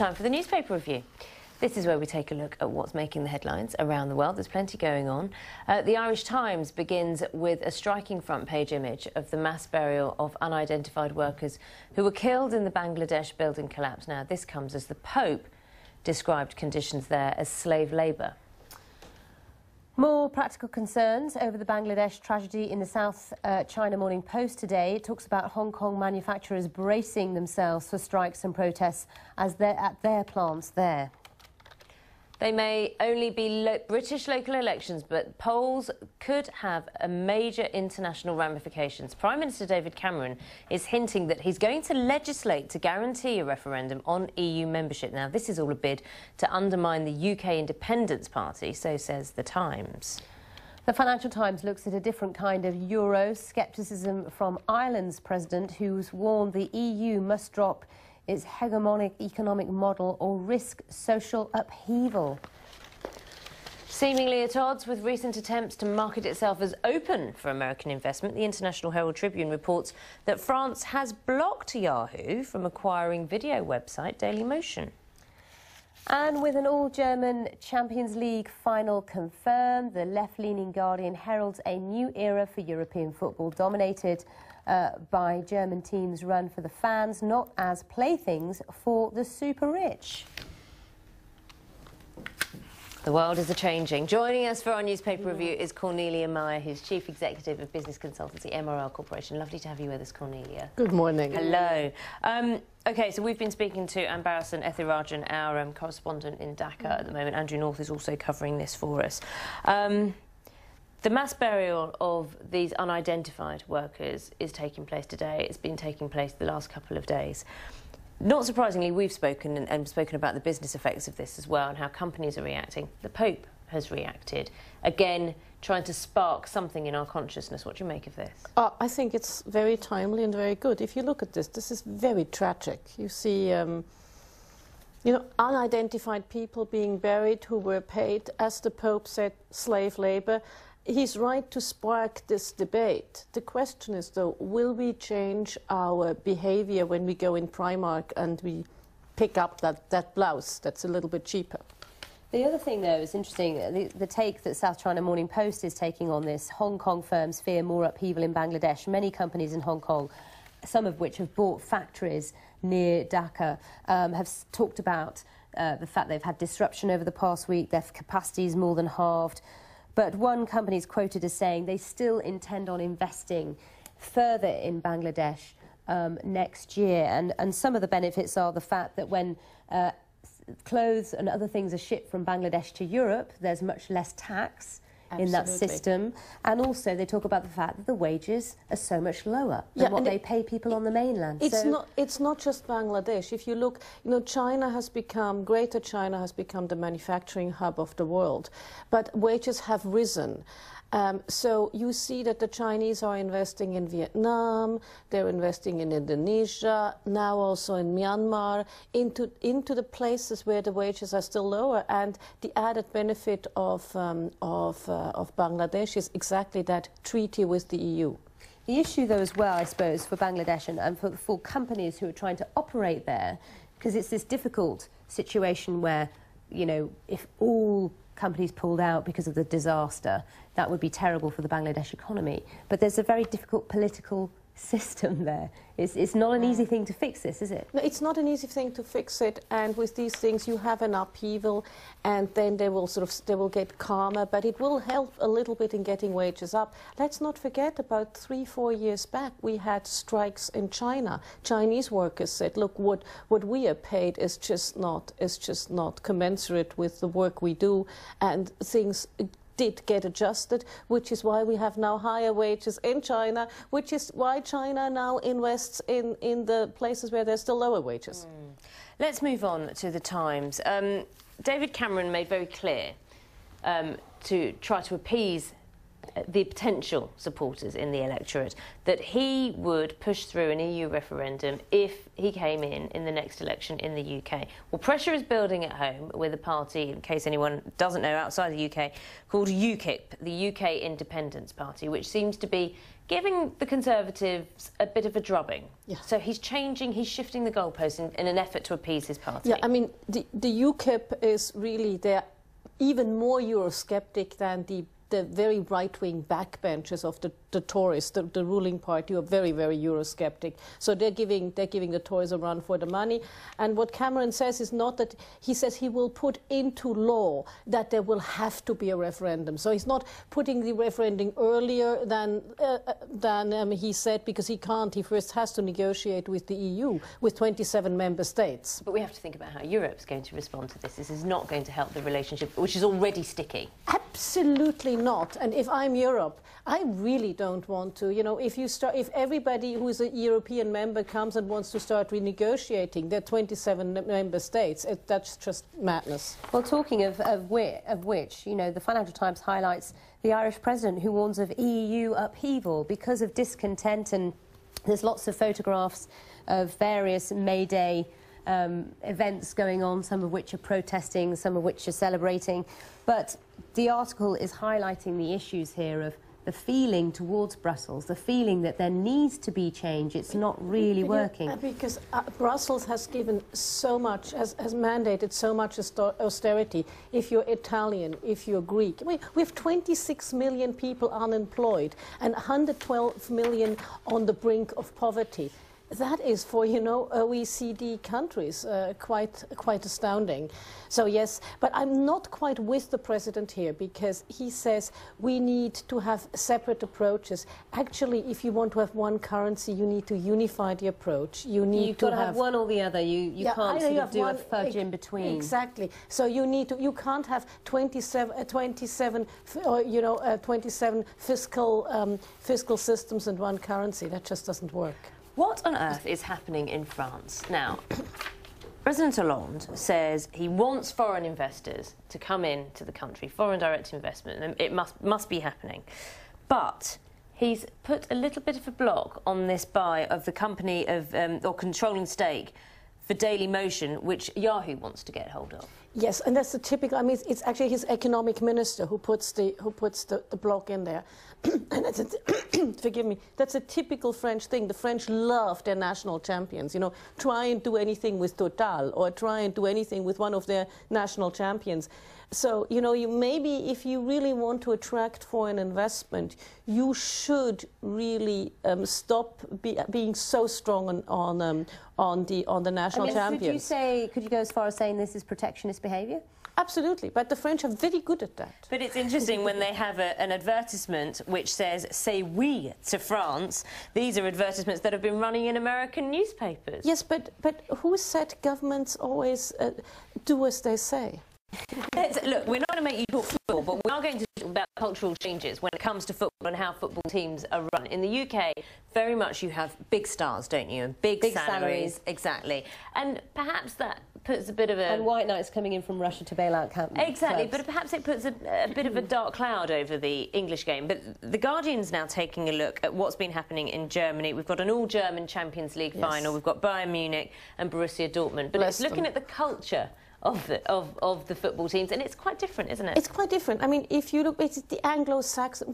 time for the newspaper review. This is where we take a look at what's making the headlines around the world. There's plenty going on. The Irish Times begins with a striking front page image of the mass burial of unidentified workers who were killed in the Bangladesh building collapse. Now, this comes as the Pope described conditions there as slave labour. More practical concerns over the Bangladesh tragedy in the South China Morning Post today. It talks about Hong Kong manufacturers bracing themselves for strikes and protests as they're at their plants there. They may only be British local elections, but polls could have a major international ramifications. Prime Minister David Cameron is hinting that he's going to legislate to guarantee a referendum on EU membership. Now, this is all a bid to undermine the UK Independence Party, so says The Times. The Financial Times looks at a different kind of Euro-scepticism from Ireland's president, who's warned the EU must drop its hegemonic economic model or risk social upheaval. Seemingly at odds with recent attempts to market itself as open for American investment, the International Herald Tribune reports that France has blocked Yahoo from acquiring video website Dailymotion. And with an all-German Champions League final confirmed, the left-leaning Guardian heralds a new era for European football, dominated by German teams run for the fans, not as playthings for the super-rich. The world is a-changing. Joining us for our newspaper review is Cornelia Meyer, who's Chief Executive of business consultancy MRL Corporation. Lovely to have you with us, Cornelia. Good morning. Hello. OK, so we've been speaking to Ambarasan Ethirajan, our correspondent in Dhaka at the moment. Andrew North is also covering this for us. The mass burial of these unidentified workers is taking place today. It's been taking place the last couple of days. Not surprisingly, we've spoken and spoken about the business effects of this as well and how companies are reacting. The Pope has reacted, again, trying to spark something in our consciousness. What do you make of this? I think it's very timely and very good. If you look at this, this is very tragic. You see, you know, unidentified people being buried who were paid, as the Pope said, slave labour. He's right to spark this debate. The question is, though, will we change our behaviour when we go in Primark and we pick up that blouse that's a little bit cheaper? The other thing, though, is interesting, the take that South China Morning Post is taking on this. Hong Kong firms fear more upheaval in Bangladesh. Many companies in Hong Kong, some of which have bought factories near Dhaka, have talked about the fact they've had disruption over the past week. Their capacity is more than halved. But one company is quoted as saying they still intend on investing further in Bangladesh next year. And some of the benefits are the fact that when clothes and other things are shipped from Bangladesh to Europe, there's much less tax in that system. And also they talk about the fact that the wages are so much lower than what they pay people on the mainland. It's not just Bangladesh. If you look, you know, Greater China has become the manufacturing hub of the world, but wages have risen. So you see that the Chinese are investing in Vietnam, they're investing in Indonesia, now also in Myanmar, into the places where the wages are still lower. And the added benefit of Bangladesh is exactly that treaty with the EU. The issue, though, as well, I suppose, for Bangladesh and for companies who are trying to operate there, because it's this difficult situation where, you know, if all companies pulled out because of the disaster, that would be terrible for the Bangladesh economy. But there's a very difficult political system there. It's not an easy thing to fix this, is it? No, it's not an easy thing to fix it, and with these things you have an upheaval and then they will get calmer, but it will help a little bit in getting wages up. Let's not forget, about 3-4 years back we had strikes in China. Chinese workers said, look, what we are paid is just not commensurate with the work we do, and things did get adjusted, which is why we have now higher wages in China, which is why China now invests in the places where there's still lower wages. Let's move on to the Times. David Cameron made very clear to try to appease the potential supporters in the electorate that he would push through an EU referendum if he came in the next election in the UK. Well, pressure is building at home with a party, in case anyone doesn't know, outside the UK, called UKIP, the UK Independence Party, which seems to be giving the Conservatives a bit of a drubbing. Yeah. So he's shifting the goalposts in an effort to appease his party. Yeah, I mean, the UKIP is really, they're even more Eurosceptic than the very right-wing backbenchers of the Tories, the ruling party, are very, very Eurosceptic. So they're giving the Tories a run for the money. And what Cameron says is not that, he says he will put into law that there will have to be a referendum. So he's not putting the referendum earlier than he said, because he can't. He first has to negotiate with the EU, with 27 member states. But we have to think about how Europe's going to respond to this. This is not going to help the relationship, which is already sticky. Absolutely not. And if I'm Europe, I really don't want to. You know, if everybody who is a European member comes and wants to start renegotiating, there are 27 member states. That's just madness. Well, talking of which, you know, the Financial Times highlights the Irish president who warns of EU upheaval because of discontent, and there's lots of photographs of various May Day events going on, some of which are protesting, some of which are celebrating. But the article is highlighting the issues here of the feeling towards Brussels, the feeling that there needs to be change. It's not really working. Yeah, because Brussels has given so much, has mandated so much austerity. If you're Italian, if you're Greek. We have 26 million people unemployed and 112 million on the brink of poverty. That is, for, you know, OECD countries, quite astounding. So yes, but I'm not quite with the president here, because he says we need to have separate approaches. Actually, if you want to have one currency, you need to unify the approach. You've got to have one or the other. You can't sort of do a fudge in between. Exactly. So you can't have 27 fiscal systems and one currency. That just doesn't work. What on earth is happening in France? Now, President Hollande says he wants foreign investors to come into the country, foreign direct investment, and it must be happening. But he's put a little bit of a block on this buy of the company of, or controlling stake for Daily Motion, which Yahoo wants to get hold of. Yes, and that's the typical, I mean, it's actually his economic minister who puts the block in there. And that's forgive me, that's a typical French thing. The French love their national champions. You know, try and do anything with Total, or try and do anything with one of their national champions. So, you know, maybe if you really want to attract foreign investment, you should really stop being so strong on the national champions. Could you go as far as saying this is protectionist behaviour? Absolutely, but the French are very good at that. But it's interesting when they have an advertisement which says, "C'est oui to France." These are advertisements that have been running in American newspapers. Yes, but who said governments always do as they say? Look, we're not going to make you talk football, but we are going to talk about cultural changes when it comes to football and how football teams are run. In the UK, very much you have big stars, don't you? And big salaries. Exactly. And perhaps that puts a bit of a... And white knights coming in from Russia to bail out clubs. Exactly, but perhaps it puts a bit of a dark cloud over the English game. But The Guardian's now taking a look at what's been happening in Germany. We've got an all-German Champions League final. We've got Bayern Munich and Borussia Dortmund. But it's looking at the culture of the football teams, and it's quite different, isn't it? It's quite different. I mean, if you look, it's the Anglo-Saxon.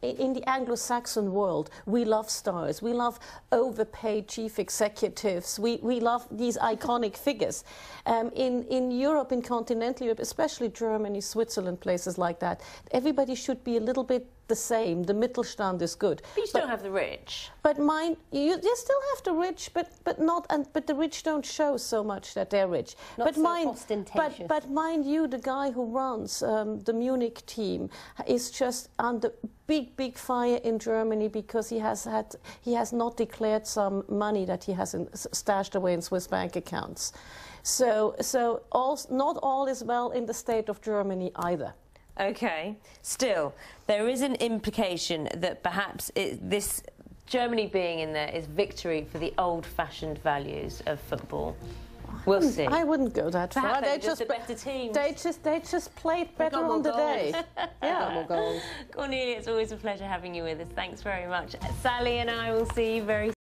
In the Anglo-Saxon world, we love stars. We love overpaid chief executives. We love these iconic figures. In Europe, in continental Europe, especially Germany, Switzerland, places like that, everybody should be a little bit the same. The Mittelstand is good. But you still have the rich. But you still have the rich, but the rich don't show so much that they're rich. Not ostentatious. But mind you, the guy who runs the Munich team is just under big fire in Germany because he has not declared some money that he has stashed away in Swiss bank accounts. So not all is well in the state of Germany either. OK. Still, there is an implication that perhaps this Germany being in there is victory for the old-fashioned values of football. We'll see. I wouldn't go that far. Perhaps they're just a better team. They just played better on the day. Yeah, more goals. Cornelia, it's always a pleasure having you with us. Thanks very much. Sally and I will see you very